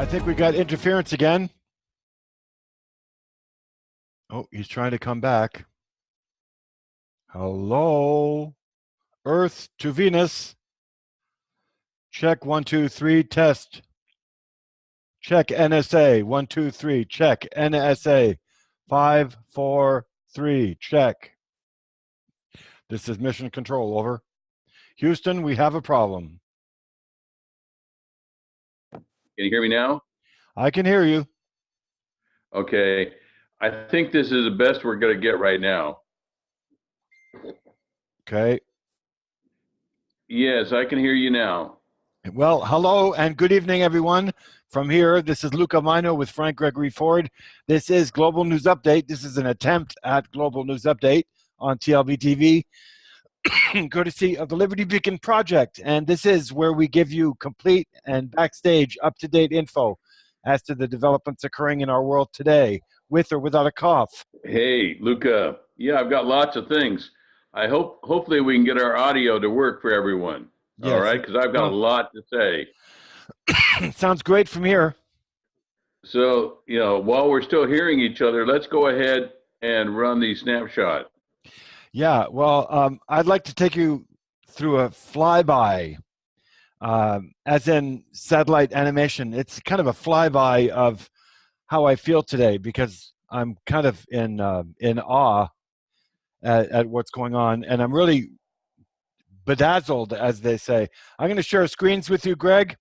think we got interference again. Oh, he's trying to come back. Hello, Earth to Venus. Check 1, 2, 3, test. Check NSA, 1, 2, 3, check NSA, 5, 4, 3, check. This is Mission Control, over. Houston, we have a problem. Can you hear me now? I can hear you. Okay. I think this is the best we're going to get right now. Okay. Yes, I can hear you now. Well, hello and good evening, everyone. From here, this is Luca Majno with Frank Gregory Ford. This is Global News Update. This is an attempt at Global News Update on TLBTV, courtesy of the Liberty Beacon Project. And this is where we give you complete and backstage up-to-date info as to the developments occurring in our world today, with or without a cough. Hey, Luca. Yeah, I've got lots of things. Hopefully we can get our audio to work for everyone. Yes. All right, because I've got a lot to say. Sounds great from here. So, while we're still hearing each other, let's go ahead and run the snapshot. Yeah, well, I'd like to take you through a flyby, as in satellite animation. It's kind of a flyby of how I feel today, because I'm kind of in awe at what's going on, and I'm really bedazzled, as they say. I'm going to share screens with you, Greg.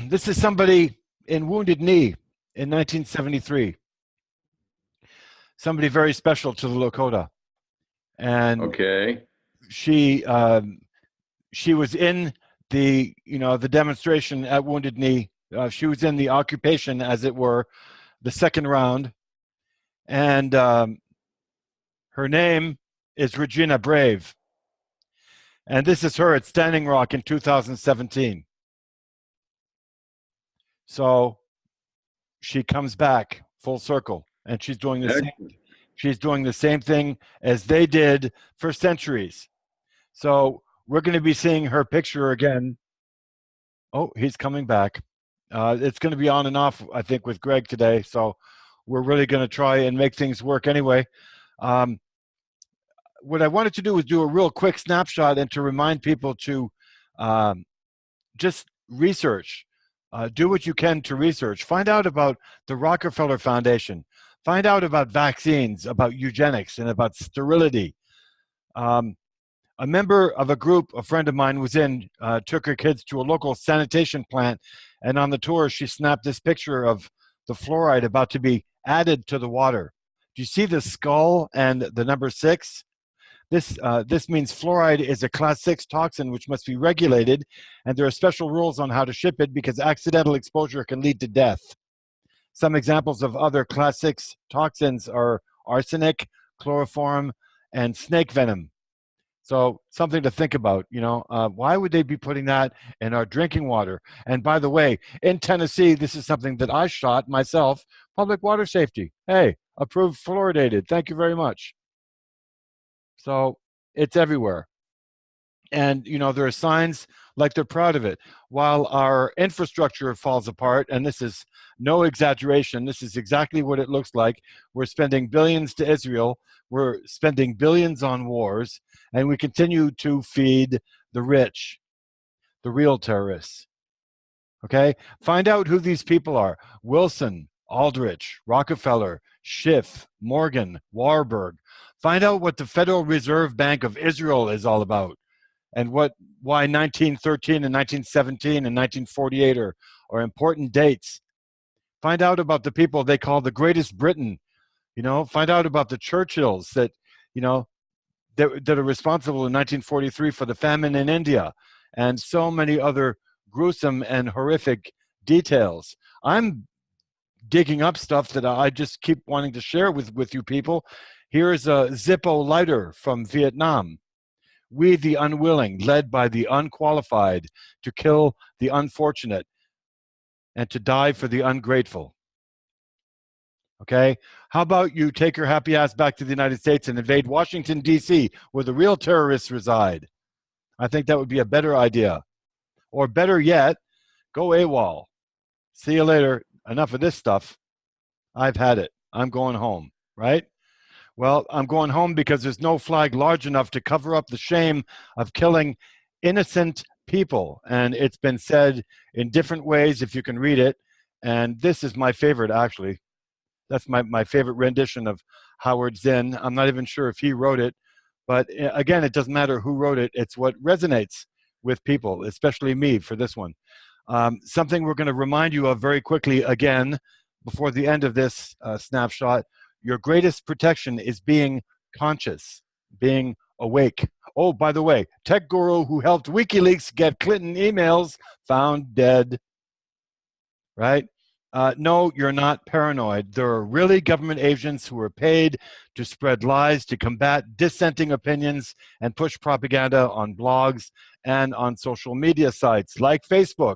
This is somebody in Wounded Knee in 1973. Somebody very special to the Lakota. And okay, she was in the the demonstration at Wounded Knee. She was in the occupation, as it were, the second round, and her name is Regina Brave, and this is her at Standing Rock in 2017. So she comes back full circle, and she's doing the same. She's doing the same thing as they did for centuries. So we're going to be seeing her picture again. Oh, he's coming back. It's going to be on and off, I think, with Greg today. So we're really going to try and make things work anyway. What I wanted to do was do a real quick snapshot and to remind people to just research. Do what you can to research. Find out about the Rockefeller Foundation. Find out about vaccines, about eugenics, and about sterility. A member of a group, a friend of mine was in, took her kids to a local sanitation plant, and on the tour she snapped this picture of the fluoride about to be added to the water. Do you see the skull and the number 6? This means fluoride is a class 6 toxin which must be regulated, and there are special rules on how to ship it because accidental exposure can lead to death. Some examples of other class 6 toxins are arsenic, chloroform, and snake venom. So something to think about, why would they be putting that in our drinking water? And by the way, in Tennessee, this is something that I shot myself, public water safety. Hey, approved fluoridated, thank you very much. So it's everywhere. And, there are signs like they're proud of it. While our infrastructure falls apart, and this is no exaggeration, this is exactly what it looks like. We're spending billions to Israel. We're spending billions on wars, and we continue to feed the rich, the real terrorists. Okay? Find out who these people are. Wilson, Aldrich, Rockefeller, Schiff, Morgan, Warburg. Find out what the Federal Reserve Bank of Israel is all about, and why 1913 and 1917 and 1948 are important dates. Find out about the people they call the Greatest Britain. Find out about the Churchills that are responsible in 1943 for the famine in India, and so many other gruesome and horrific details. I'm digging up stuff that I just keep wanting to share with you people. Here's a Zippo lighter from Vietnam. We the unwilling, led by the unqualified, to kill the unfortunate and to die for the ungrateful. Okay? How about you take your happy ass back to the United States and invade Washington, D.C., where the real terrorists reside? I think that would be a better idea. Or better yet, Go AWOL. See you later. Enough of this stuff. I've had it. I'm going home, right? Well, I'm going home because there's no flag large enough to cover up the shame of killing innocent people. And it's been said in different ways if you can read it. And this is my favorite, actually. That's my favorite rendition of Howard Zinn. I'm not even sure if he wrote it. But again, it doesn't matter who wrote it. It's what resonates with people, especially me for this one. Something we're going to remind you of very quickly again before the end of this snapshot. Your greatest protection is being conscious, being awake. Oh, by the way, tech guru who helped WikiLeaks get Clinton emails found dead, right? No, you're not paranoid. There are really government agents who are paid to spread lies, to combat dissenting opinions, and push propaganda on blogs and on social media sites like Facebook,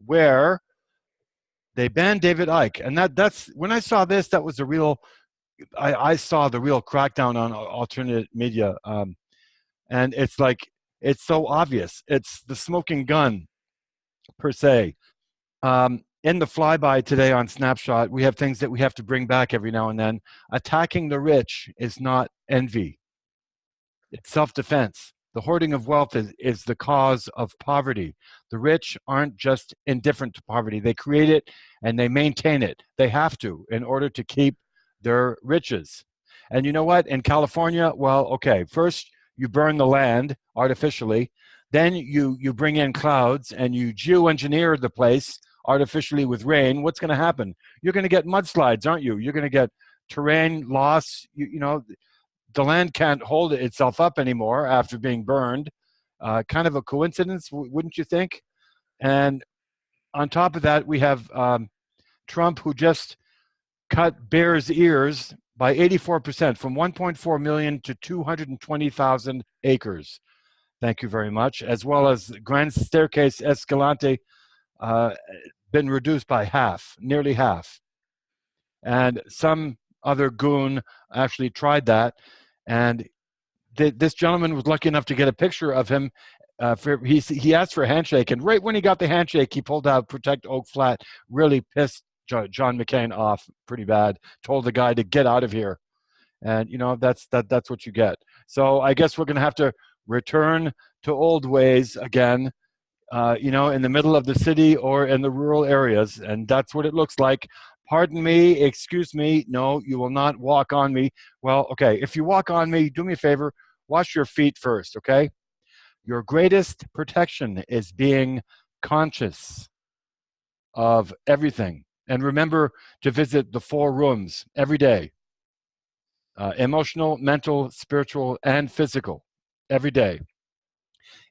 where they banned David Icke. And that's when I saw this, that was a real, I saw the real crackdown on alternate media. And it's like, it's so obvious. It's the smoking gun, per se. In the flyby today on Snapshot, we have things that we have to bring back every now and then. Attacking the rich is not envy. It's self-defense. The hoarding of wealth is the cause of poverty. The rich aren't just indifferent to poverty. They create it and they maintain it. They have to in order to keep their riches. And you know what? In California, well, okay, first you burn the land artificially. Then you bring in clouds and you geoengineer the place artificially with rain. What's going to happen? You're going to get mudslides, aren't you? You're going to get terrain loss. You know, the land can't hold itself up anymore after being burned. Kind of a coincidence, wouldn't you think? And on top of that, we have Trump, who just cut bears' ears by 84%, from 1.4 million to 220,000 acres. Thank you very much. As well as Grand Staircase Escalante, been reduced by half, nearly half. And some other goon actually tried that, and this gentleman was lucky enough to get a picture of him. He asked for a handshake, and right when he got the handshake, he pulled out Protect Oak Flat. Really pissed John McCain off pretty bad. Told the guy to get out of here, and you know that's what you get. So I guess we're going to have to return to old ways again. You know, in the middle of the city or in the rural areas, and that's what it looks like. Pardon me, excuse me, no, you will not walk on me. Well, okay, if you walk on me, do me a favor, wash your feet first, okay? Your greatest protection is being conscious of everything. And remember to visit the 4 rooms every day. Emotional, mental, spiritual, and physical, every day.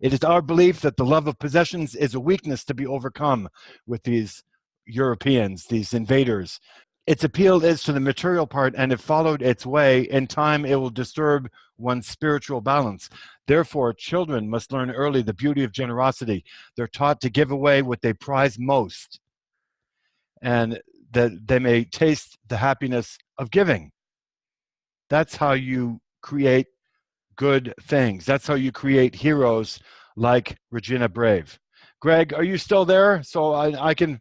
It is our belief that the love of possessions is a weakness to be overcome with these Europeans, these invaders. Its appeal is to the material part, and if followed its way, in time it will disturb one's spiritual balance. Therefore, children must learn early the beauty of generosity. They're taught to give away what they prize most, and that they may taste the happiness of giving. That's how you create good things. That's how you create heroes like Regina Brave. Greg, are you still there? So I can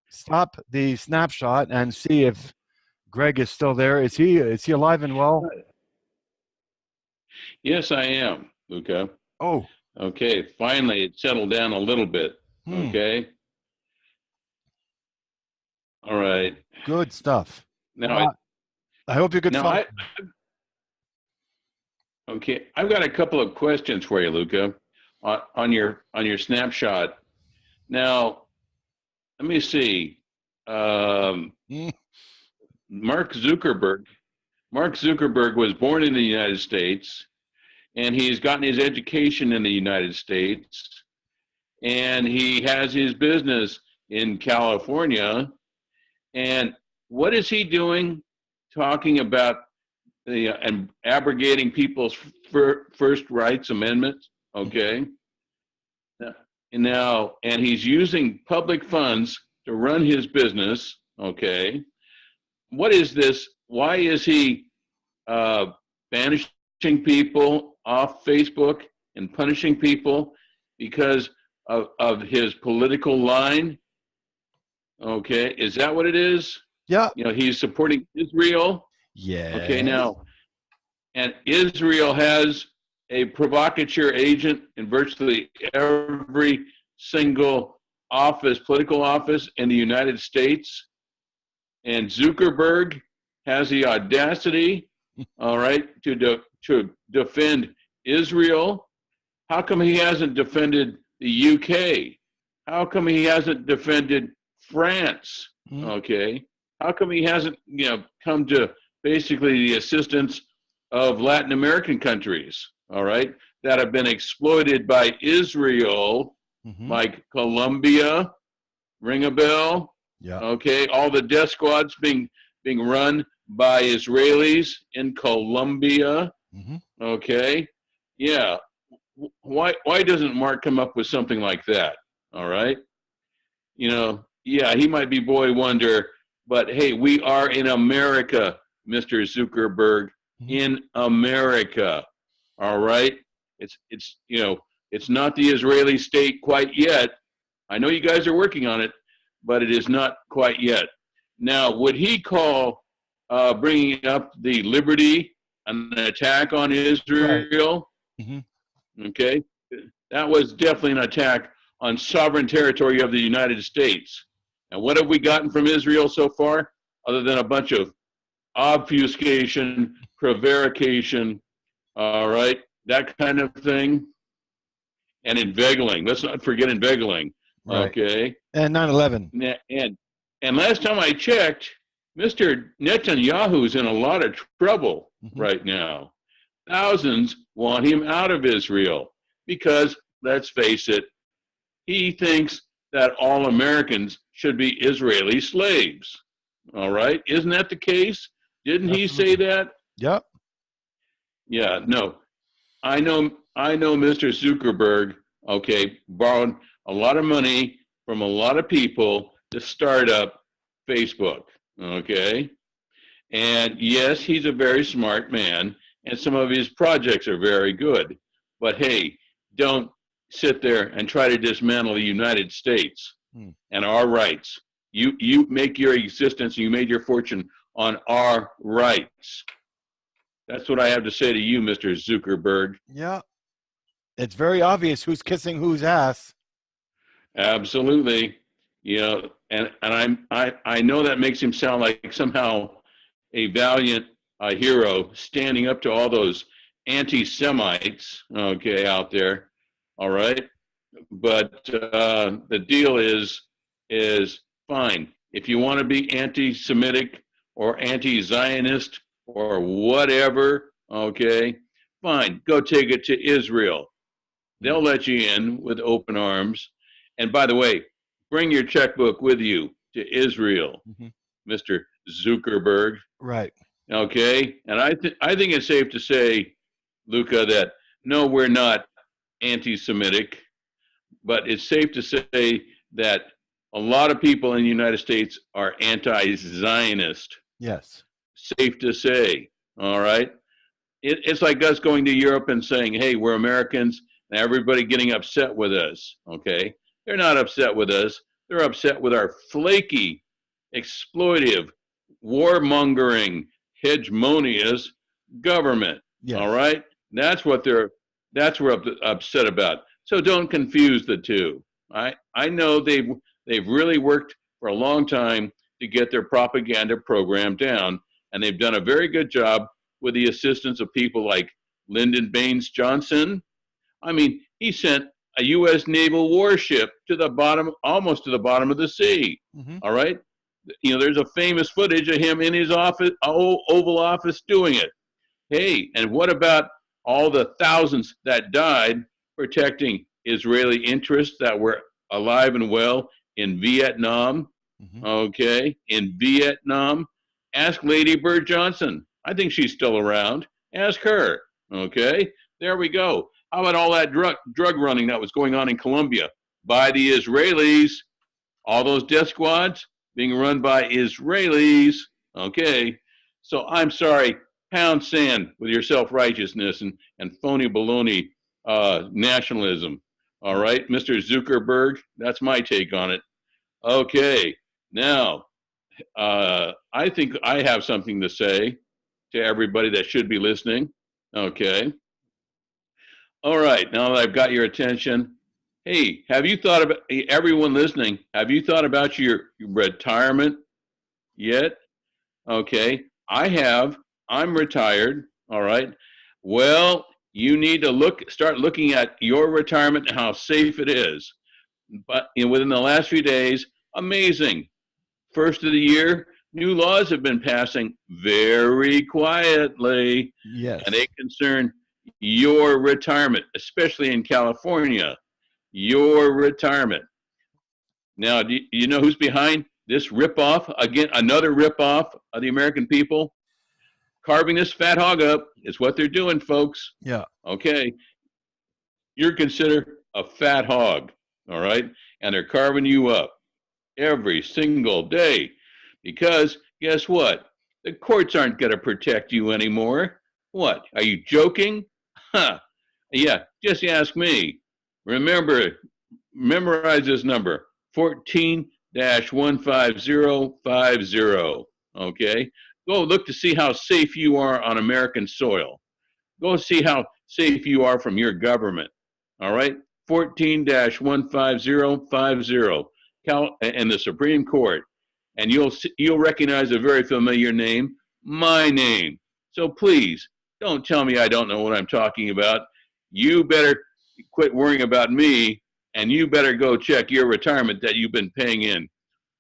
stop the snapshot and see if Greg is still there. Is he alive and well? Yes, I am, Luca. Oh. Okay, finally it settled down a little bit. Okay. All right. Good stuff. Now, I hope you could follow. Okay, I've got a couple of questions for you, Luca, on your snapshot. Now, let me see. Mark Zuckerberg was born in the United States, and he's gotten his education in the United States, and he has his business in California. And what is he doing talking about and abrogating people's first rights amendments? Okay. And he's using public funds to run his business. Okay. What is this? Why is he banishing people off Facebook and punishing people? Because of his political line. Okay, is that what it is? Yeah. You know, he's supporting Israel. Yes. Okay, now, and Israel has a provocateur agent in virtually every single office, political office in the United States. And Zuckerberg has the audacity, all right, to defend Israel. How come he hasn't defended the UK? How come he hasn't defended France? Okay. How come he hasn't, come to basically the assistance of Latin American countries, all right, that have been exploited by Israel, like Colombia, ring a bell? Yeah. Okay, all the death squads being run by Israelis in Colombia. Okay, yeah. Why doesn't Mark come up with something like that? All right, yeah, he might be boy wonder, but hey, we are in America, Mr. Zuckerberg, in America. All right, it's not the Israeli state quite yet. I know you guys are working on it, but it is not quite yet. Now, would he call bringing up the Liberty an attack on Israel? Right. Okay, that was definitely an attack on sovereign territory of the United States. And what have we gotten from Israel so far, other than a bunch of obfuscation, prevarication, all right, that kind of thing, and inveigling. Let's not forget inveigling. Right. Okay. And 9/11. And last time I checked, Mr. Netanyahu's in a lot of trouble right now. Thousands want him out of Israel because, let's face it, he thinks that all Americans should be Israeli slaves. All right? Isn't that the case? Didn't he say that? Yep. Yeah, no. I know Mr. Zuckerberg, okay, borrowed a lot of money from a lot of people to start up Facebook, okay? And yes, he's a very smart man, and some of his projects are very good. But hey, don't sit there and try to dismantle the United States and our rights. You make your existence, you made your fortune on our rights. That's what I have to say to you, Mr. Zuckerberg. Yeah. It's very obvious who's kissing whose ass. Absolutely. And I know that makes him sound like somehow a valiant hero standing up to all those anti-Semites, okay, out there. All right. But the deal is fine. If you want to be anti-Semitic or anti-Zionist or whatever, okay, fine. Go take it to Israel. They'll let you in with open arms. And by the way, bring your checkbook with you to Israel, Mr. Zuckerberg. Right. Okay. And I think it's safe to say, Luca, that no, we're not anti-Semitic, but it's safe to say that a lot of people in the United States are anti-Zionist. Yes. Safe to say. All right. It's like us going to Europe and saying, hey, we're Americans, and everybody getting upset with us. Okay. They're not upset with us. They're upset with our flaky, exploitive, warmongering, hegemonious government. Yes. All right. That's what they're upset about. So don't confuse the two. I know they've really worked for a long time to get their propaganda program down, and they've done a very good job with the assistance of people like Lyndon Baines Johnson. I mean, he sent a U.S. naval warship to the bottom, almost to the bottom of the sea. All right. There's a famous footage of him in his office, Oval Office, doing it. Hey, and what about all the thousands that died protecting Israeli interests that were alive and well in Vietnam? Okay, in Vietnam. Ask Lady Bird Johnson. I think she's still around. Ask her. Okay, there we go. How about all that drug running that was going on in Colombia by the Israelis? All those death squads being run by Israelis. Okay, so I'm sorry, pound sand with your self-righteousness and phony baloney nationalism. All right, Mr. Zuckerberg, that's my take on it. Okay, now I think I have something to say to everybody that should be listening. Okay. All right, now that I've got your attention, hey, have you thought about, hey, everyone listening, have you thought about your retirement yet? Okay, I have. I'm retired. All right. Well, you need to start looking at your retirement and how safe it is. But within the last few days, amazing. First of the year, new laws have been passing very quietly, and Yes. they concern your retirement, especially in California. Your retirement. Now, do you know who's behind this ripoff? Again, another ripoff of the American people? Carving this fat hog up is what they're doing, folks. Yeah. Okay, you're considered a fat hog, all right? And they're carving you up every single day because guess what? The courts aren't going to protect you anymore. What? Are you joking? Huh. Yeah, just ask me. Remember, memorize this number 14 15050. Okay? Go look to see how safe you are on American soil. Go see how safe you are from your government. All right? 14 15050. And the Supreme Court. And you'll recognize a very familiar name, my name. So please, don't tell me I don't know what I'm talking about. You better quit worrying about me, and you better go check your retirement that you've been paying in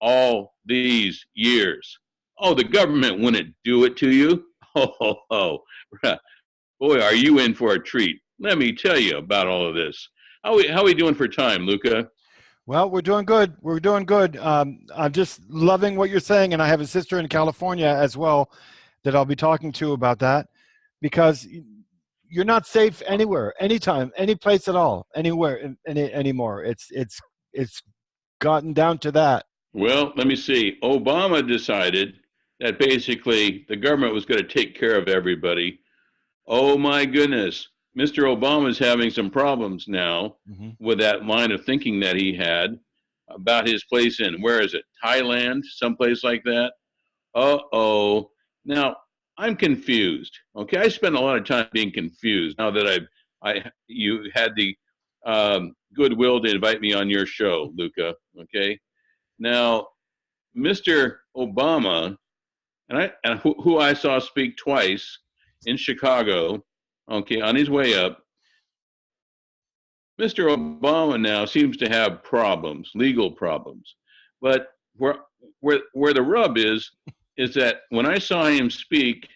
all these years. Oh, the government wouldn't do it to you. Oh. Boy, are you in for a treat. Let me tell you about all of this. How we doing for time, Luca? Well, we're doing good. We're doing good. I'm just loving what you're saying, and I have a sister in California as well that I'll be talking to about that, because you're not safe anywhere, anytime, any place at all, anywhere, anymore. It's gotten down to that. Well, let me see. Obama decided that basically the government was going to take care of everybody. Oh my goodness. Mr. Obama is having some problems now Hmm. with that line of thinking that he had about his place in, where is it? Thailand, someplace like that. Uh-oh. Now, I'm confused. Okay, I spend a lot of time being confused now that you had the goodwill to invite me on your show, Luca. Okay. Now, Mr. Obama, who I saw speak twice in Chicago, okay, on his way up, Mr. Obama now seems to have problems, legal problems. But where the rub is that when I saw him speak,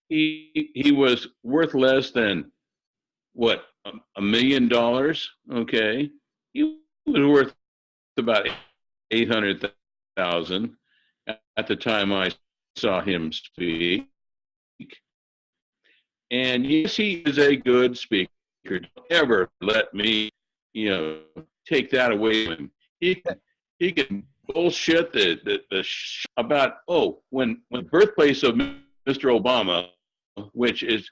he was worth less than what, $1 million. Okay, he was worth about 800,000 at the time I saw him speak. And yes, he is a good speaker. Don't ever let me, take that away from him. He can bullshit about when the birthplace of Mr. Obama, which is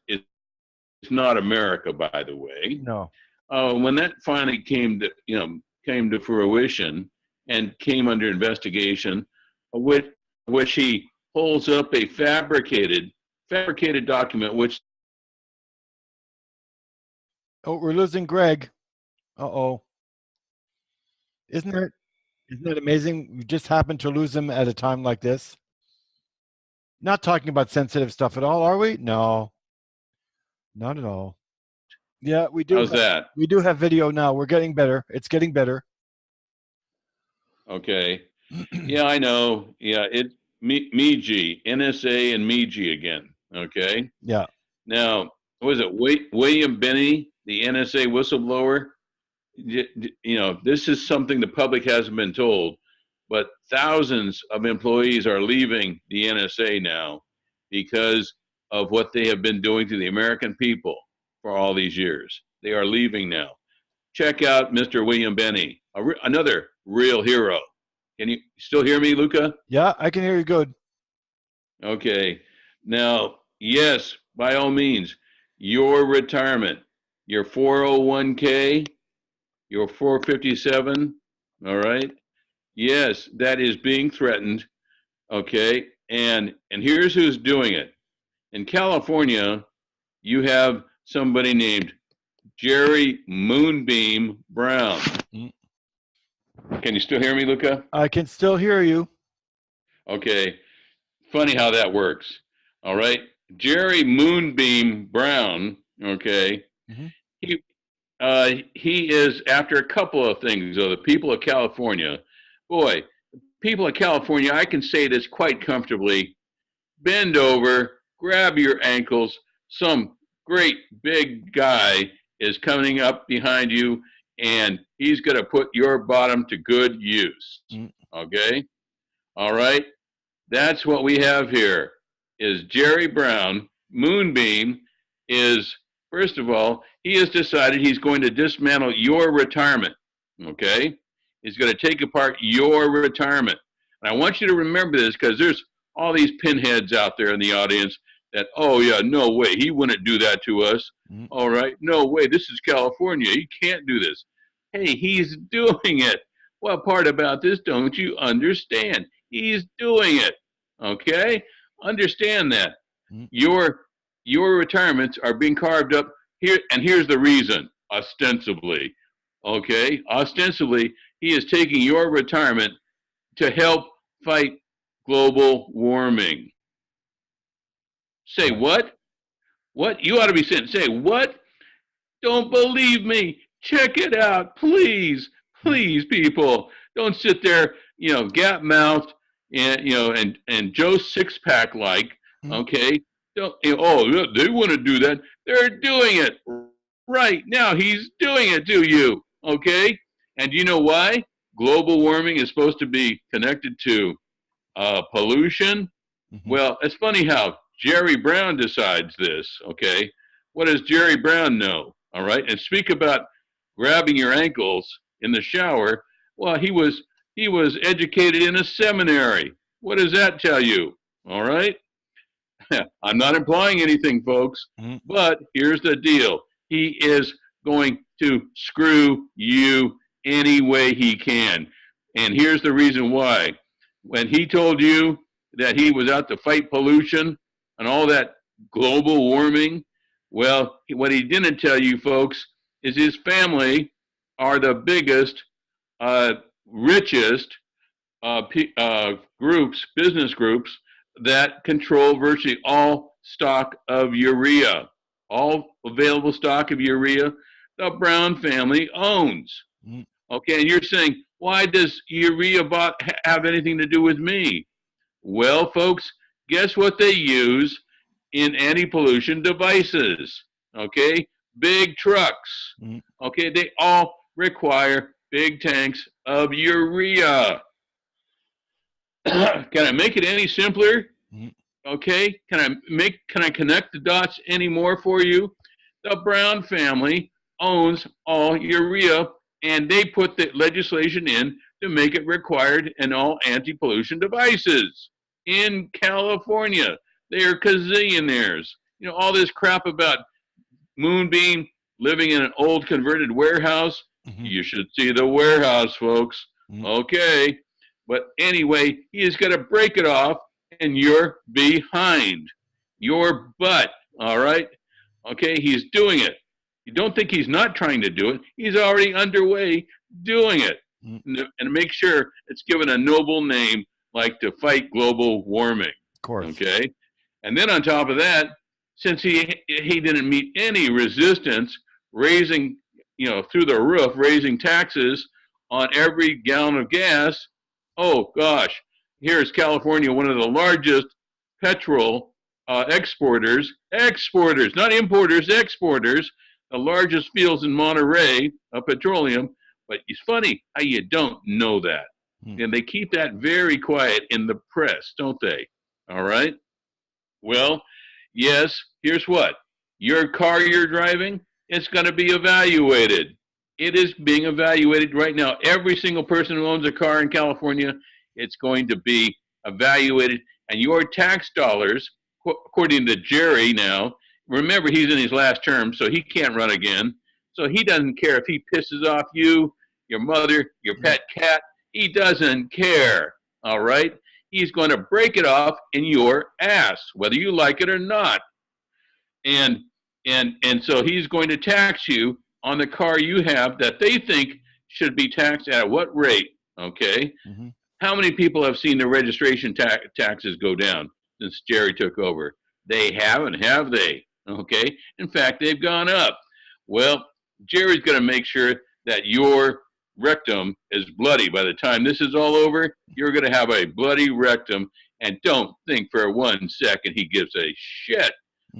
not America, by the way. No. When that finally came to fruition and came under investigation, which he holds up a fabricated document, which Oh, we're losing Greg. Uh-oh. Isn't it? Isn't that amazing? We just happened to lose him at a time like this. Not talking about sensitive stuff at all, are we? No, not at all. Yeah, how's that? we do have video now. We're getting better. It's getting better. Okay. Yeah, I know. Yeah, Meiji, NSA and Meiji again. Okay. Yeah. Now, was it William Binney, the NSA whistleblower? This is something the public hasn't been told, but thousands of employees are leaving the NSA now because of what they have been doing to the American people for all these years. They are leaving now. Check out Mr. William Binney, another real hero. Can you still hear me, Luca? Yeah, I can hear you good. Okay. Now, yes, by all means, your retirement. your 401k, your 457, all right? Yes, that is being threatened, okay? And here's who's doing it. In California, you have somebody named Jerry Moonbeam Brown. Can you still hear me, Luca? I can still hear you. Okay. Funny how that works. All right. Jerry Moonbeam Brown, okay, Mm-hmm. he is after a couple of things, though. The people of California, boy, people of California, I can say this quite comfortably. Bend over, grab your ankles. Some great big guy is coming up behind you, and he's going to put your bottom to good use. Okay? All right? That's what we have here is Jerry Brown. Moonbeam is, first of all, he has decided he's going to dismantle your retirement. Okay? He's going to take apart your retirement. And I want you to remember this because there's all these pinheads out there in the audience that, oh, yeah, no way, he wouldn't do that to us. All right, no way, this is California. He can't do this. Hey, he's doing it. What part about this don't you understand? He's doing it. Okay? Understand that. Your retirements are being carved up here, and here's the reason, ostensibly. Okay? Ostensibly, he is taking your retirement to help fight global warming. Say what? What? You ought to be saying, say what? Don't believe me. Check it out, please. Please, people. Don't sit there, gap mouthed and Joe Six-Pack like, okay? Don't, oh, they want to do that. They're doing it right now. He's doing it to you, okay? And do you know why? Global warming is supposed to be connected to pollution. Well, it's funny how Jerry Brown decides this, okay? What does Jerry Brown know, all right? And speak about grabbing your ankles in the shower. Well, he was educated in a seminary. What does that tell you, all right? I'm not implying anything, folks, but here's the deal. He is going to screw you any way he can. And here's the reason why. When he told you that he was out to fight pollution and all that global warming, well, what he didn't tell you, folks, is his family are the biggest, richest business groups that control virtually all stock of urea. All available stock of urea, the Brown family owns. Okay, and you're saying, why does urea have anything to do with me? Well, folks, guess what they use in anti-pollution devices? Okay, big trucks. Okay, they all require big tanks of urea. Can I make it any simpler? Okay, can I connect the dots any more for you? The Brown family owns all urea, and they put the legislation in to make it required in all anti-pollution devices in California. They are gazillionaires. All this crap about Moonbeam living in an old converted warehouse. You should see the warehouse, folks. Okay. But anyway, he is going to break it off, and you're behind. Your butt, all right? Okay, he's doing it. You don't think he's not trying to do it. He's already underway doing it. And make sure it's given a noble name like to fight global warming. Of course. Okay? And then on top of that, since he didn't meet any resistance, raising, through the roof, raising taxes on every gallon of gas, oh gosh, here is California, one of the largest petrol exporters, not importers, exporters, the largest fields in Monterey of petroleum. But it's funny how you don't know that. And they keep that very quiet in the press, don't they? All right? Well, yes, here's what. Your car you're driving, it's going to be evaluated. It is being evaluated right now. Every single person who owns a car in California, it's going to be evaluated. And your tax dollars, according to Jerry now, remember, he's in his last term, so he can't run again. So he doesn't care if he pisses off you, your mother, your pet cat. He doesn't care. All right? He's going to break it off in your ass, whether you like it or not. And so he's going to tax you on the car you have that they think should be taxed at what rate? Okay? Mm-hmm. How many people have seen the registration taxes go down since Jerry took over? They haven't, have they? Okay. In fact, they've gone up. Well, Jerry's going to make sure that your rectum is bloody. By the time this is all over, you're going to have a bloody rectum. And don't think for 1 second he gives a shit.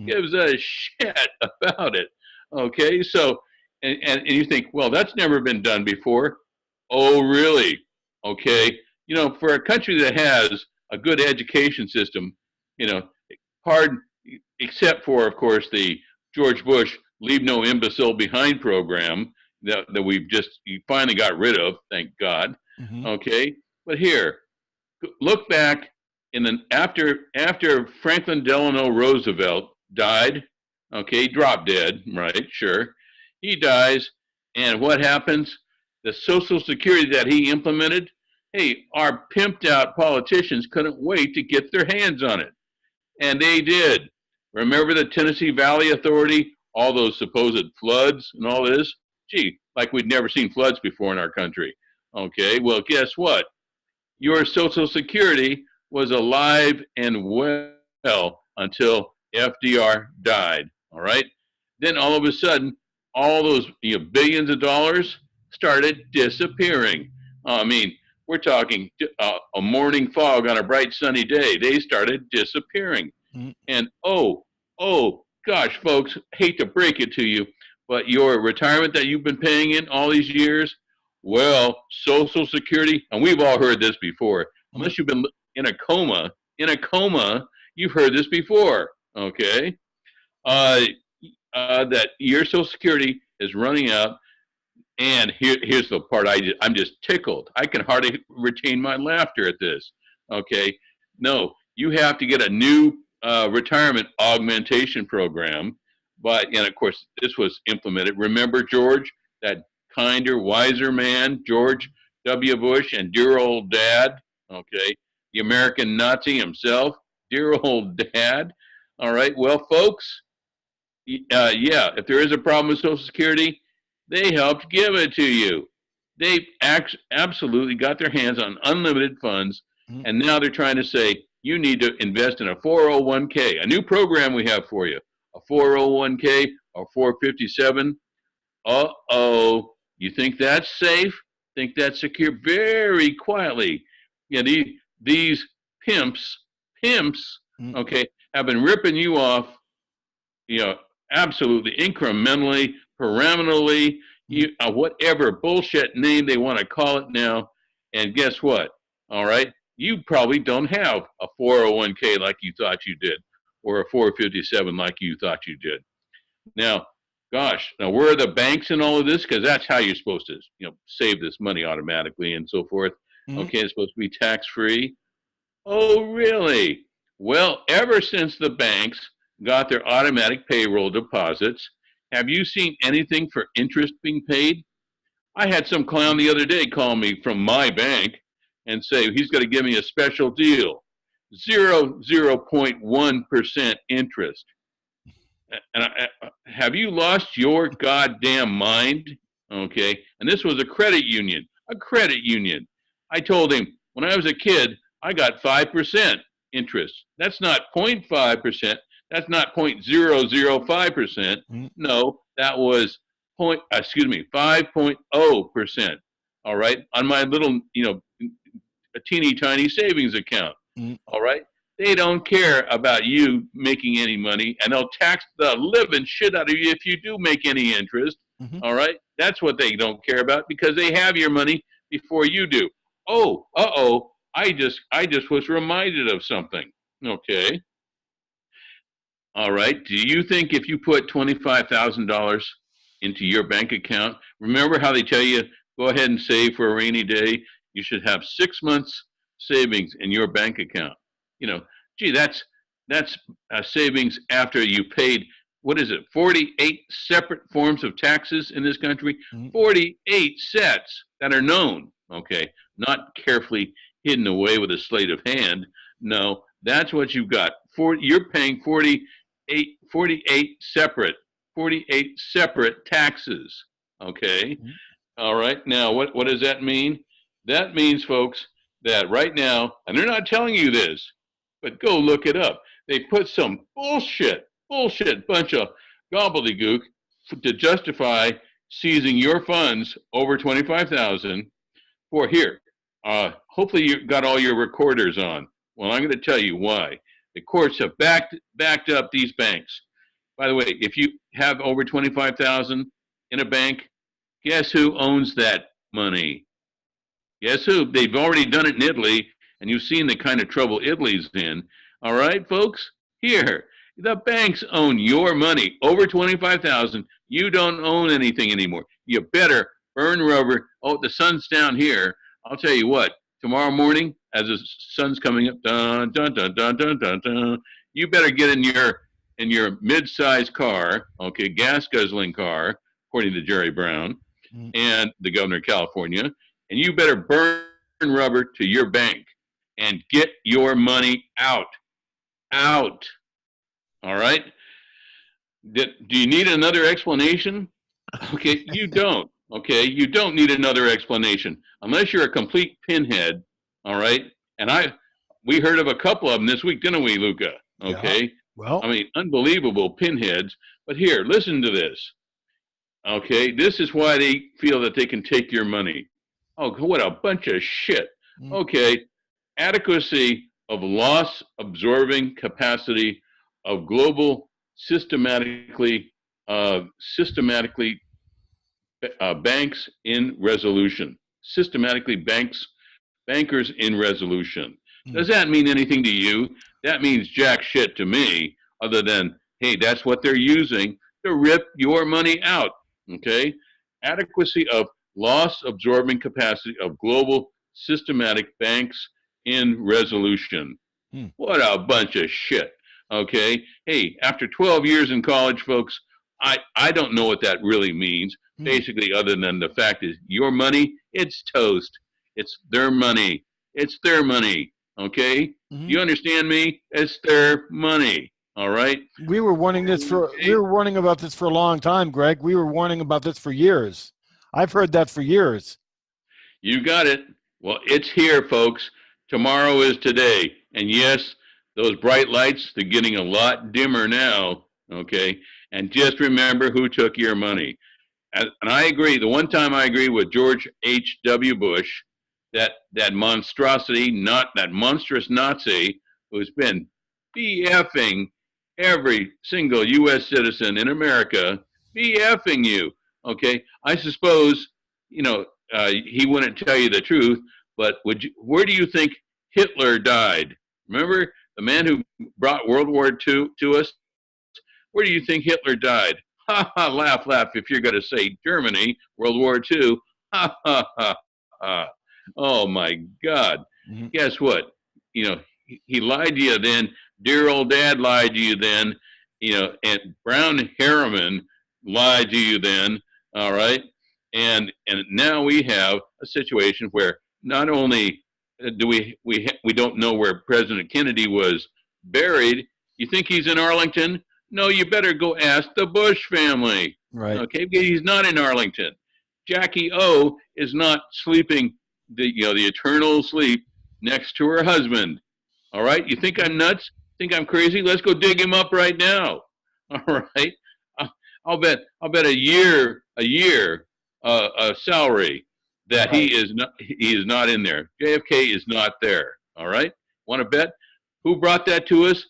Gives a shit about it. Okay. So, and you think, well, that's never been done before. Oh, really? Okay. You know, for a country that has a good education system, you know, hard, except for, of course, the George Bush Leave No Imbecile Behind program that we've just finally got rid of, thank God. Mm-hmm. Okay. But here, look back after Franklin Delano Roosevelt died, okay, drop dead, right? Sure. He dies. And what happens? The Social Security that he implemented, hey, our pimped out politicians couldn't wait to get their hands on it. And they did. Remember the Tennessee Valley Authority, all those supposed floods and all this? Gee, like we'd never seen floods before in our country. Okay, well, guess what? Your Social Security was alive and well until FDR died, all right? Then all of a sudden, all those billions of dollars started disappearing. I mean, we're talking a morning fog on a bright sunny day. They started disappearing. Mm-hmm. And oh gosh, folks, hate to break it to you, but your retirement that you've been paying in all these years, well, Social Security, and we've all heard this before, unless you've been in a coma, you've heard this before, okay? That your Social Security is running out. And here's the part I'm just tickled. I can hardly retain my laughter at this. Okay, no, you have to get a new retirement augmentation program. And of course, this was implemented. Remember George, that kinder, wiser man, George W. Bush, and dear old dad. Okay, the American Nazi himself, dear old dad. All right, well, folks, yeah, if there is a problem with Social Security, they helped give it to you. They absolutely got their hands on unlimited funds, and now they're trying to say, you need to invest in a 401k, a new program we have for you, a 401k or 457. Uh-oh, you think that's safe? Think that's secure? Very quietly. Yeah, these pimps, okay, have been ripping you off, absolutely incrementally, pyramidally, whatever bullshit name they want to call it now. And guess what? All right, you probably don't have a 401k like you thought you did, or a 457 like you thought you did. Now, gosh, now where are the banks in all of this? Because that's how you're supposed to, save this money automatically and so forth. Mm-hmm. Okay, it's supposed to be tax-free. Oh, really? Well, ever since the banks got their automatic payroll deposits, have you seen anything for interest being paid? I had some clown the other day call me from my bank and say he's going to give me a special deal, 0.1% interest. And have you lost your goddamn mind? Okay, and this was a credit union. I told him when I was a kid, I got 5% interest. That's not 0.5%. That's not 0.005%. No, that was 5.0%. All right, on my little, a teeny tiny savings account. All right, they don't care about you making any money, and they'll tax the living shit out of you if you do make any interest. All right, that's what they don't care about because they have your money before you do. Oh, I just was reminded of something. Okay. All right. Do you think if you put $25,000 into your bank account, remember how they tell you, go ahead and save for a rainy day? You should have 6 months savings in your bank account. Gee, that's savings after you paid what is it, 48 separate forms of taxes in this country, Mhm. 48 sets that are known, okay, not carefully hidden away with a sleight of hand. No, that's what you've got. You're paying 48 separate taxes, okay? Mhm. All right, now what does that mean? That means, folks, that right now, and they're not telling you this, but go look it up. They put some bullshit bunch of gobbledygook to justify seizing your funds over 25,000 for here. Hopefully you got all your recorders on. Well, I'm going to tell you why. The courts have backed up these banks. By the way, if you have over 25,000 in a bank, guess who owns that money? Guess who? They've already done it in Italy, and you've seen the kind of trouble Italy's in. All right, folks? Here, the banks own your money. Over 25,000, you don't own anything anymore. You better burn rubber. Oh, the sun's down here. I'll tell you what, tomorrow morning, as the sun's coming up, dun, dun, dun, dun, dun, dun, dun, you better get in your mid-sized car, okay, gas guzzling car, according to Jerry Brown Mhm. and the governor of California, and you better burn rubber to your bank and get your money out. Out. All right? Do you need another explanation? Okay, you don't. Okay, you don't need another explanation unless you're a complete pinhead. All right, and we heard of a couple of them this week, didn't we, Luca? Yeah. Okay, Well, I mean, unbelievable pinheads. But here, listen to this. Okay, this is why they feel that they can take your money. Oh, what a bunch of shit. mm, Okay, adequacy of loss absorbing capacity of global systematically banks in resolution. Systematically bankers in resolution. mm, Does that mean anything to you? That means jack shit to me, other than, hey, that's what they're using to rip your money out. Okay? Adequacy of loss absorbing capacity of global systematic banks in resolution. mm, What a bunch of shit. Okay? Hey, after 12 years in college, folks, I don't know what that really means. mm. Basically, other than the fact is your money, it's toast. It's their money. It's their money. Okay? Do Mhm. you understand me? It's their money. All right? We were warning we were warning about this for a long time, Greg. We were warning about this for years. I've heard that for years. You got it. Well, it's here, folks. Tomorrow is today. And yes, those bright lights, they're getting a lot dimmer now. Okay? And just remember who took your money. And I agree. The one time I agree with George H.W. Bush, that monstrosity, not that monstrous Nazi who's been BFing every single U.S. citizen in America, BFing you. Okay, I suppose he wouldn't tell you the truth, but where do you think Hitler died? Remember the man who brought World War II to us? Where do you think Hitler died? Ha ha, laugh, laugh if you're going to say Germany, World War II. Ha ha ha ha. Oh my God. Mhm. Guess what? He lied to you then. Dear old dad lied to you then. And Brown Harriman lied to you then. All right. And now we have a situation where not only do we don't know where President Kennedy was buried. You think he's in Arlington? No, you better go ask the Bush family. Right. Okay, he's not in Arlington. Jackie O is not sleeping the eternal sleep next to her husband. All right, you think I'm nuts? Think I'm crazy? Let's go dig him up right now. All right, I'll bet a salary that Right. he is not in there. JFK is not there. All right, want to bet? Who brought that to us?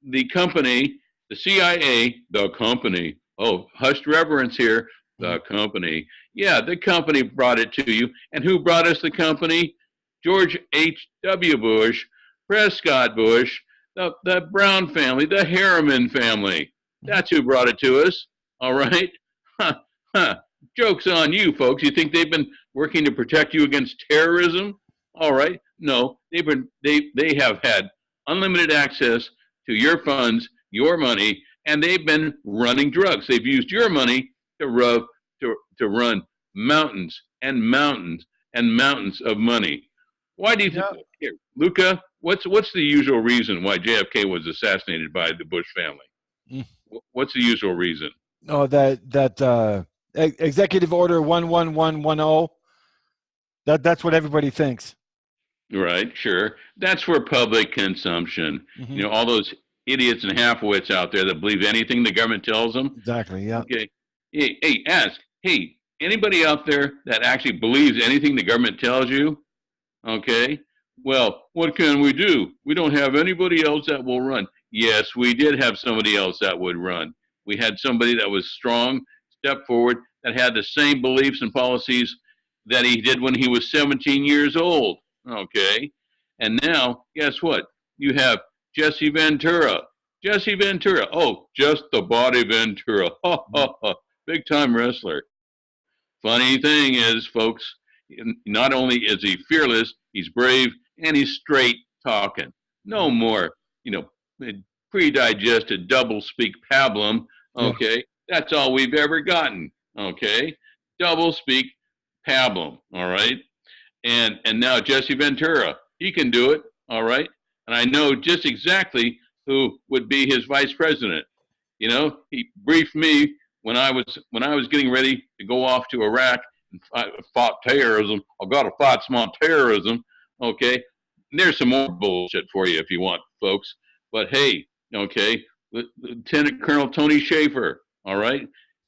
The company, the CIA, the company. Oh, hushed reverence here. The company. Yeah, the company brought it to you. And who brought us the company? George H.W. Bush, Prescott Bush, the Brown family, the Harriman family. That's who brought it to us. All right? Huh, huh. Joke's on you, folks. You think they've been working to protect you against terrorism? All right. No, they have had unlimited access to your funds, your money, and they've been running drugs. They've used your money to run mountains and mountains and mountains of money. Why do you think, here, Luca, what's the usual reason why JFK was assassinated by the Bush family? Mm. What's the usual reason? Oh, that Executive Order 11110. That's what everybody thinks. Right, sure. That's for public consumption. Mm-hmm. You know, all those idiots and half-wits out there that believe anything the government tells them. Exactly, yeah. Okay. Hey, ask. Hey, anybody out there that actually believes anything the government tells you? Okay. Well, what can we do? We don't have anybody else that will run. Yes, we did have somebody else that would run. We had somebody that was strong, step forward, that had the same beliefs and policies that he did when he was 17 years old. Okay. And now, guess what? You have Jesse Ventura. Jesse Ventura. Oh, just the body Ventura. Ha, ha, ha. Big time wrestler. Funny thing is, folks, not only is he fearless, he's brave, and he's straight talking. No more, pre-digested double-speak pablum, okay? Yeah. That's all we've ever gotten, okay? Double-speak pablum, all right? And now Jesse Ventura, he can do it, all right? And I know just exactly who would be his vice president. You know, he briefed me when I was getting ready to go off to Iraq and fought terrorism. I got to fight some terrorism, okay? And there's some more bullshit for you if you want, folks. But hey, okay, Lieutenant Colonel Tony Schaefer, all right,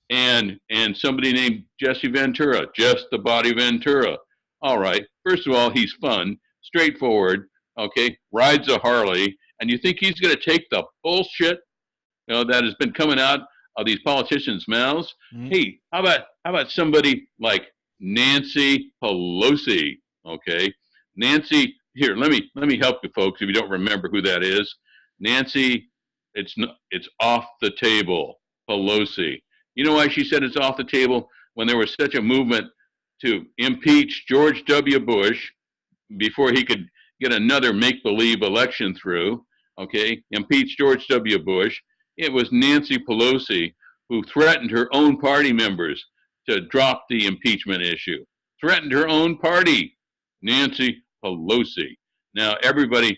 and somebody named Jesse Ventura, just the body Ventura. All right, first of all, he's fun, straightforward, okay, rides a Harley, and you think he's going to take the bullshit, that has been coming out of these politicians' mouths? Mm-hmm. Hey, how about somebody like Nancy Pelosi? Okay, Nancy. Here, let me help you folks if you don't remember who that is. Nancy, it's off the table. Pelosi. You know why she said it's off the table? When there was such a movement to impeach George W. Bush before he could get another make-believe election through. Okay, impeach George W. Bush. It was Nancy Pelosi who threatened her own party members to drop the impeachment issue. Threatened her own party, Nancy Pelosi. Now, everybody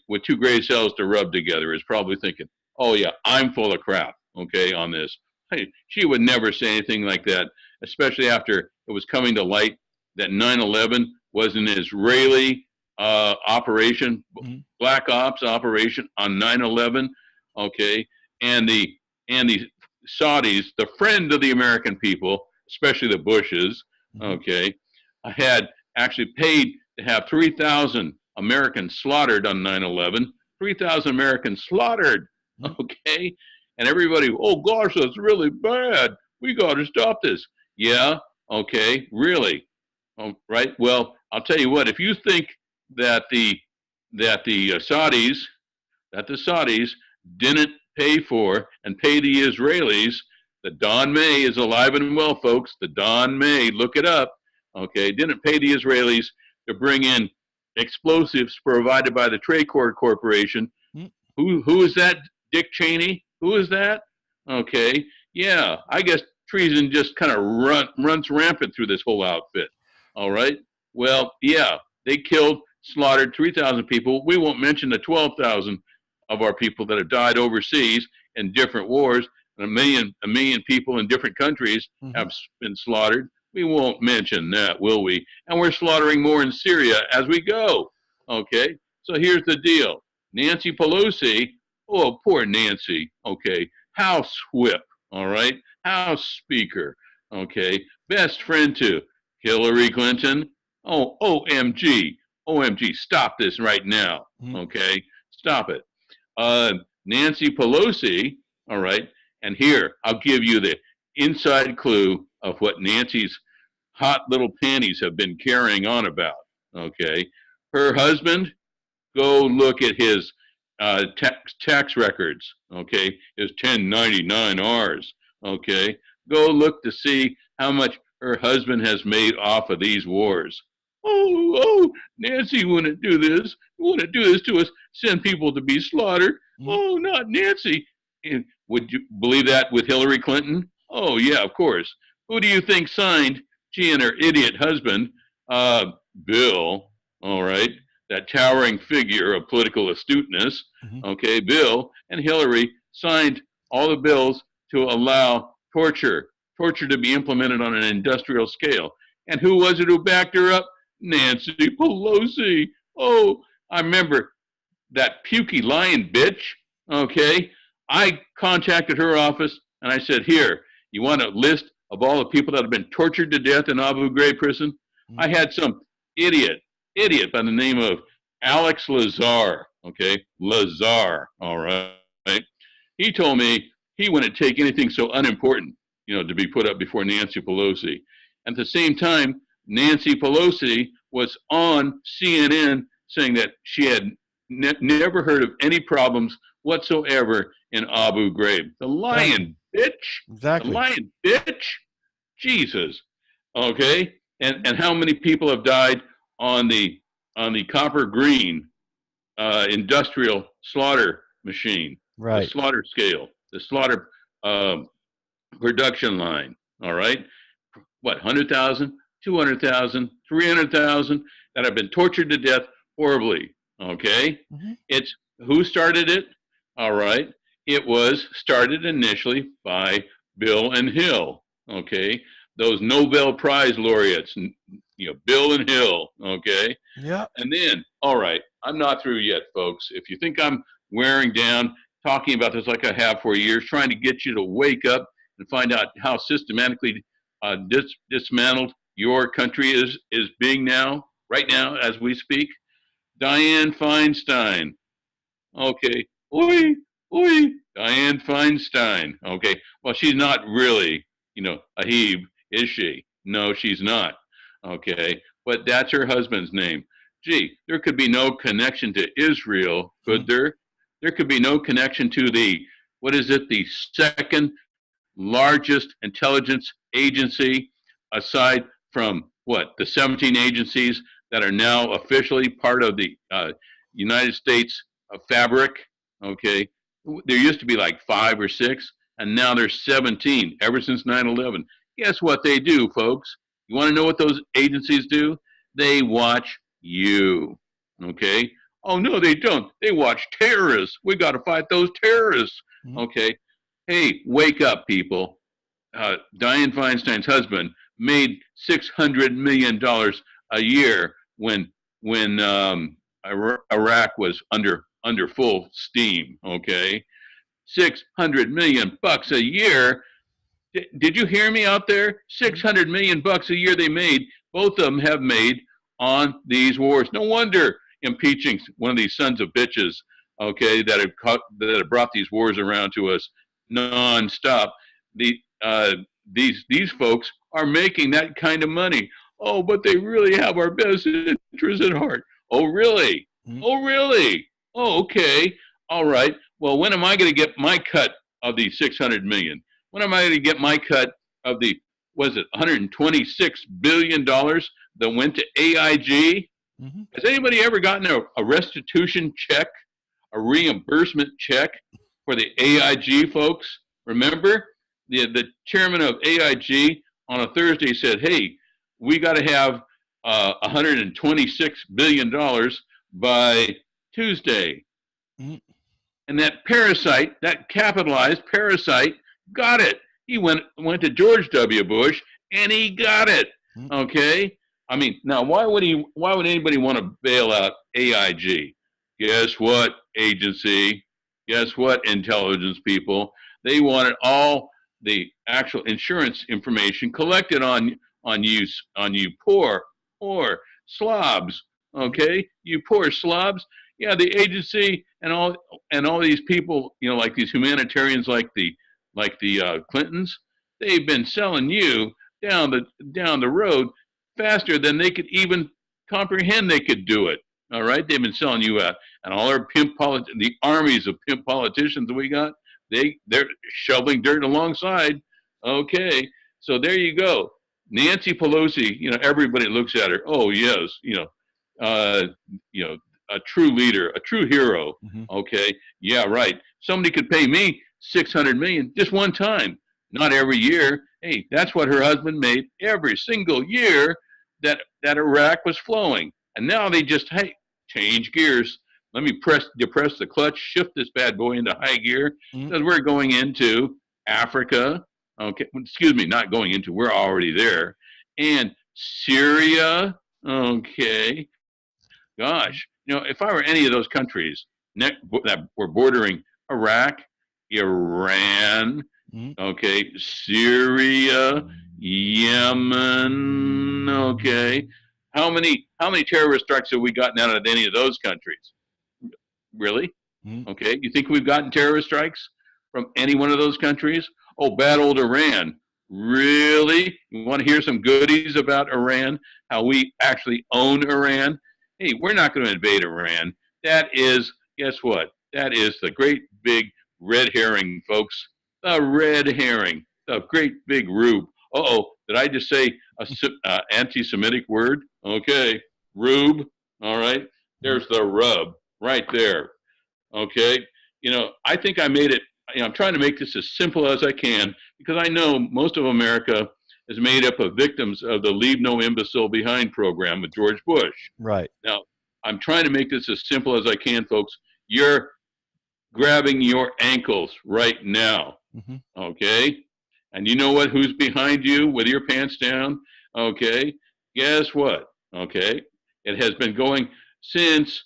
with two gray cells to rub together is probably thinking, oh, yeah, I'm full of crap, okay, on this. Hey, she would never say anything like that, especially after it was coming to light that 9/11 was an Israeli operation, mm-hmm. Black Ops operation on 9/11. Okay, and the Saudis, the friend of the American people, especially the Bushes, okay, had actually paid to have 3,000 Americans slaughtered on 9/11. 3,000 Americans slaughtered, okay, and everybody, oh gosh, that's really bad. We got to stop this. Yeah, okay, really, right? Well, I'll tell you what. If you think that the Saudis didn't pay for and pay the Israelis, the Don May is alive and well, folks. The Don May, look it up. Okay, didn't pay the Israelis to bring in explosives provided by the Tracor Corporation. Who is that? Dick Cheney? Who is that? Okay, yeah, I guess treason just kind of runs rampant through this whole outfit. All right. Well, yeah, they slaughtered 3,000 people. We won't mention the 12,000 of our people that have died overseas in different wars. And a million people in different countries have been slaughtered. We won't mention that, will we? And we're slaughtering more in Syria as we go. Okay, so here's the deal. Nancy Pelosi, oh, poor Nancy, okay, House Whip, all right, House Speaker, okay, best friend to Hillary Clinton. Oh, OMG, stop this right now, okay, stop it. Nancy Pelosi, all right, and here, I'll give you the inside clue of what Nancy's hot little panties have been carrying on about, okay? Her husband, go look at his tax records, okay? His 1099Rs, okay? Go look to see how much her husband has made off of these wars. Oh, Nancy wouldn't do this. Wouldn't do this to us, send people to be slaughtered. Oh, not Nancy. Would you believe that with Hillary Clinton? Oh, yeah, of course. Who do you think signed she and her idiot husband, Bill, all right, that towering figure of political astuteness, Mhm. okay, Bill and Hillary signed all the bills to allow torture to be implemented on an industrial scale. And who was it who backed her up? Nancy Pelosi. Oh, I remember that pukey lying bitch, okay? I contacted her office and I said, here, you want a list of all the people that have been tortured to death in Abu Ghraib prison? Mhm. I had some idiot by the name of Alex Lazar, okay? Lazar, all right? He told me he wouldn't take anything so unimportant, to be put up before Nancy Pelosi. At the same time, Nancy Pelosi was on CNN saying that she had never heard of any problems whatsoever in Abu Ghraib. The Exactly. lying bitch, the Exactly. lying bitch, Jesus. Okay, and how many people have died on the copper green industrial slaughter machine, the Right. slaughter scale, the slaughter um, production line? All right, what, 100,000, 200,000, 300,000 that have been tortured to death horribly. Okay, Mhm. it's who started it? All right, it was started initially by Bill and Hill. Okay, those Nobel Prize laureates, Bill and Hill. Okay, Yeah. and then, all right, I'm not through yet, folks. If you think I'm wearing down, talking about this like I have for years, trying to get you to wake up and find out how systematically dismantled your country is being now, right now, as we speak. Dianne Feinstein. Okay. Oi, oi. Dianne Feinstein. Okay. Well, she's not really, a Hebe, is she? No, she's not. Okay. But that's her husband's name. Gee, there could be no connection to Israel, Mhm. could there? There could be no connection to what is it, the second largest intelligence agency aside from what, the 17 agencies that are now officially part of the United States fabric. Okay, there used to be like 5 or 6, and now there's 17 ever since 9/11. Guess what they do, folks? You want to know what those agencies do? They watch you. Okay. Oh no, they don't. They watch terrorists. We got to fight those terrorists. Mhm. Okay. Hey, wake up, people. Dianne Feinstein's husband made $600 million a year when Iraq was under full steam. Okay, $600 million a year. Did you hear me out there? $600 million a year they made. Both of them have made on these wars. No wonder impeaching one of these sons of bitches, okay, that have brought these wars around to us nonstop. The these folks are making that kind of money. Oh, but they really have our best interest at heart. Oh, really? Mhm. Oh, really? Oh, okay. All right. Well, when am I going to get my cut of the 600 million? When am I going to get my cut of the, was it $126 billion that went to AIG? Mhm. Has anybody ever gotten a restitution check, a reimbursement check for the AIG folks? Remember, the chairman of AIG on a Thursday said, "Hey, we got to have $126 billion by Tuesday." Mhm. And that parasite, that capitalized parasite, got it. He went to George W. Bush and he got it. Mhm. Okay. I mean, now why would anybody want to bail out AIG? Guess what, agency? Guess what, intelligence people? They wanted all the actual insurance information collected on you poor slobs. Mhm. Okay, you poor slobs. Yeah, the agency and all these people, like these humanitarians, like the Clintons, they've been selling you down the road faster than they could even comprehend they could do it. All right, they've been selling you out, and all our the armies of pimp politicians that we got, they're shoveling dirt alongside. Okay, so there you go. Nancy Pelosi, everybody looks at her. Oh yes, uh, a true leader, a true hero. Mhm. Okay, yeah, right. Somebody could pay me $600 million just one time, not every year. Hey, that's what her husband made every single year that Iraq was flowing. And now they just, hey, change gears. Let me depress the clutch, shift this bad boy into high gear, because we're going into Africa. Okay, excuse me, not going into, we're already there. And Syria, okay. Gosh, if I were any of those countries that were bordering Iraq, Iran, okay, Syria, Yemen, okay. How many terrorist strikes have we gotten out of any of those countries? Really? Okay, you think we've gotten terrorist strikes from any one of those countries? Oh, bad old Iran. Really? You want to hear some goodies about Iran? How we actually own Iran? Hey, we're not going to invade Iran. That is, guess what? That is the great big red herring, folks. The red herring. The great big rube. Uh-oh, did I just say an anti-Semitic word? Okay, rube. All right, there's the rub right there. Okay, I think I made it. I'm trying to make this as simple as I can, because I know most of America is made up of victims of the Leave No Imbecile Behind program with George Bush. Right. Now, I'm trying to make this as simple as I can, folks. You're grabbing your ankles right now, okay? And you know what? Who's behind you with your pants down? Okay, guess what? Okay, it has been going since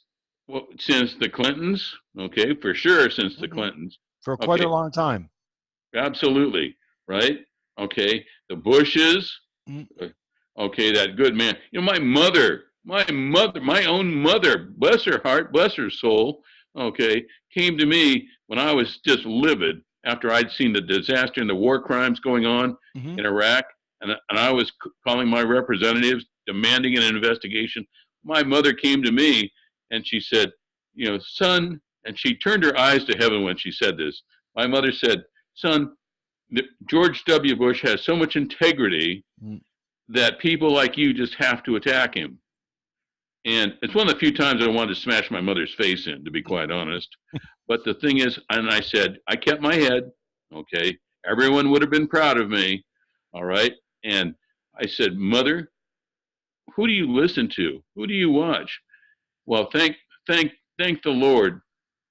the Clintons. Okay, for sure, since the Clintons. For quite a long time. Absolutely, right? Okay, the Bushes. Okay, that good man. My own mother, bless her heart, bless her soul, okay, came to me when I was just livid after I'd seen the disaster and the war crimes going on in Iraq, and I was calling my representatives, demanding an investigation. My mother came to me and she said, son, and she turned her eyes to heaven when she said this. My mother said, son, George W. Bush has so much integrity that people like you just have to attack him. And it's one of the few times I wanted to smash my mother's face in, to be quite honest. But the thing is, and I said, I kept my head, okay? Everyone would have been proud of me, all right? And I said, Mother, who do you listen to? Who do you watch? Well, thank the Lord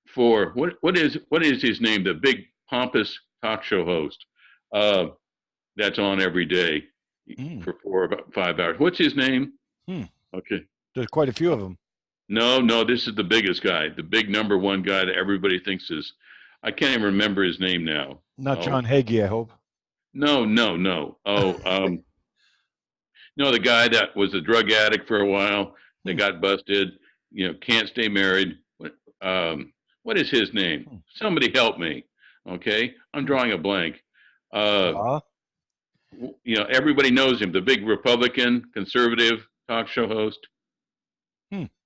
for, what is his name? The big pompous talk show host that's on every day for about 5 hours. What's his name? Okay. There's quite a few of them. No, this is the biggest guy, the big number one guy that everybody thinks is, I can't even remember his name now. Not John Hagee, I hope. No. Oh, no, the guy that was a drug addict for a while, that got busted, can't stay married. What is his name? Somebody help me. Okay, I'm drawing a blank. Everybody knows him, the big Republican, conservative talk show host.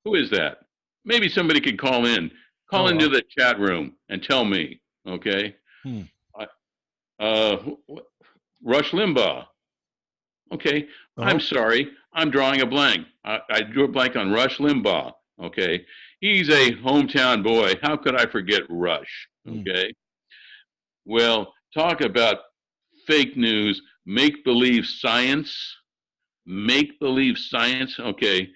Who is that? Maybe somebody could call in. Call into the chat room and tell me, okay? Rush Limbaugh. Okay, I'm sorry. I'm drawing a blank. I drew a blank on Rush Limbaugh, okay? He's a hometown boy. How could I forget Rush, okay? Well, talk about fake news, make-believe science, okay?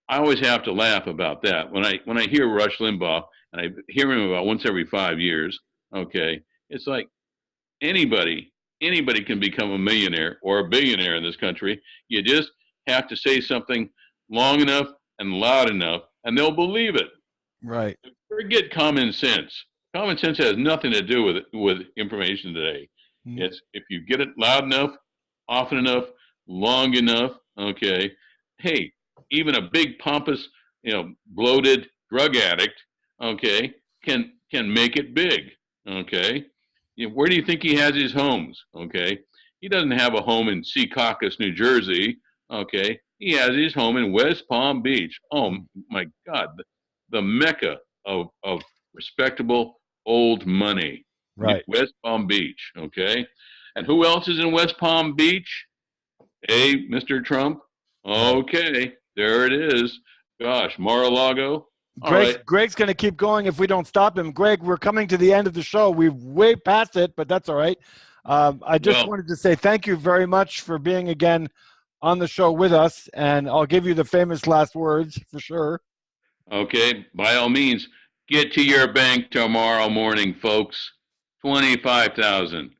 I always have to laugh about that. When I hear Rush Limbaugh, and I hear him about once every 5 years, okay, it's like anybody can become a millionaire or a billionaire in this country. You just have to say something long enough and loud enough, and they'll believe it. Right. Forget common sense. Common sense has nothing to do with information today. It's if you get it loud enough, often enough, long enough, okay, hey, even a big pompous, bloated drug addict, okay, can make it big, okay. Where do you think he has his homes? Okay, he doesn't have a home in Secaucus, New Jersey. Okay, he has his home in West Palm Beach. Oh my God, the mecca of respectable old money. Right. West Palm Beach. Okay, and who else is in West Palm Beach? Hey, Mr. Trump. Okay, there it is. Gosh, Mar-a-Lago. All right. Greg's going to keep going if we don't stop him. Greg, we're coming to the end of the show. We've way past it, but that's all right. I just wanted to say thank you very much for being again on the show with us, and I'll give you the famous last words for sure. Okay, by all means, get to your bank tomorrow morning, folks. 25,000.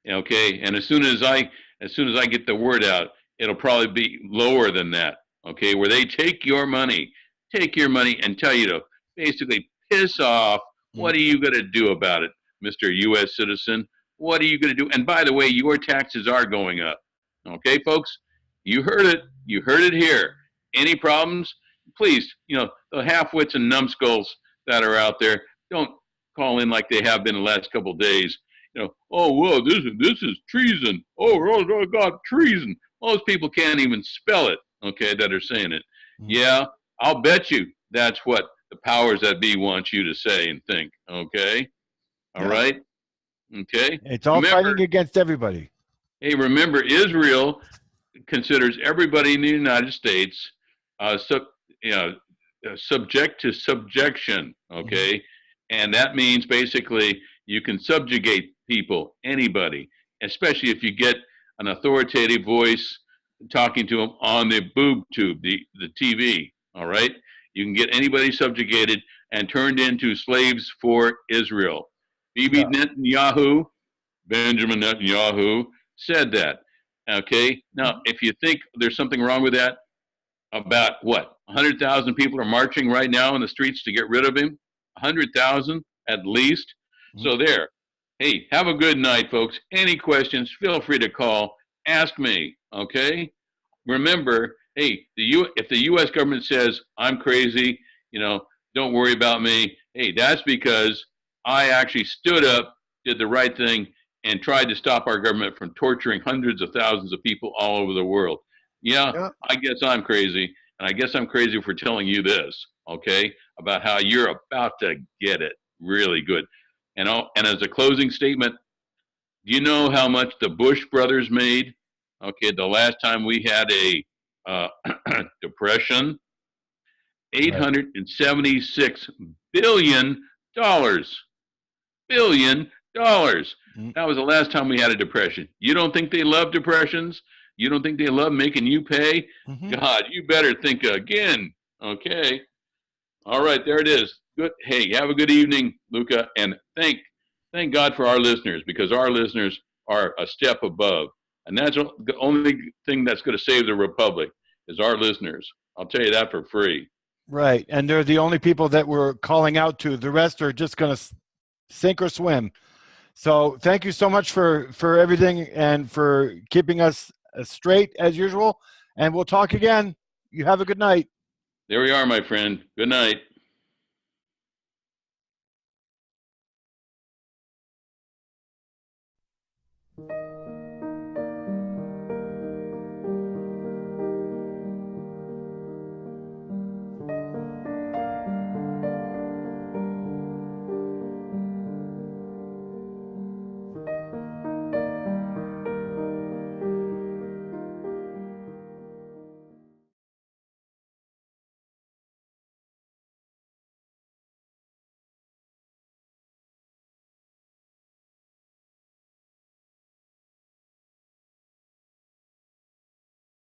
Okay, and as soon as I get the word out, it'll probably be lower than that. Okay, where they take your money and tell you to basically piss off. What are you going to do about it, Mr. U.S. citizen? What are you going to do? And by the way, your taxes are going up. Okay, folks, you heard it. You heard it here. Any problems? Please, the half-wits and numbskulls that are out there, don't call in like they have been the last couple of days. Oh, well, this is treason. Oh, God, treason. Most people can't even spell it, okay, that are saying it. Yeah, I'll bet you that's what the powers that be want you to say and think, okay? All right? Okay? It's all fighting against everybody. Hey, remember, Israel considers everybody in the United States subject to subjection, okay? And that means basically you can subjugate people, anybody, especially if you get an authoritative voice talking to them on the boob tube, the TV, all right? You can get anybody subjugated and turned into slaves for Israel. Bibi Netanyahu, Benjamin Netanyahu, said that, okay? Now, if you think there's something wrong with that, about what? 100,000 people are marching right now in the streets to get rid of him? 100,000 at least? So there. Hey, have a good night, folks. Any questions, feel free to call. Ask me, okay? Remember, hey, if the U.S. government says, I'm crazy, don't worry about me, hey, that's because I actually stood up, did the right thing, and tried to stop our government from torturing hundreds of thousands of people all over the world. Yeah, I guess I'm crazy, and I guess I'm crazy for telling you this, okay, about how you're about to get it really good. And as a closing statement, do you know how much the Bush brothers made? Okay, the last time we had a depression, $876 billion. Billion dollars. That was the last time we had a depression. You don't think they love depressions? You don't think they love making you pay? God, you better think again. Okay. All right, there it is. Good. Hey, have a good evening, Luca, and thank God for our listeners, because our listeners are a step above, and that's the only thing that's going to save the republic is our listeners. I'll tell you that for free. Right, and they're the only people that we're calling out to. The rest are just going to sink or swim. So thank you so much for everything and for keeping us straight as usual. And we'll talk again. You have a good night. There we are, my friend. Good night.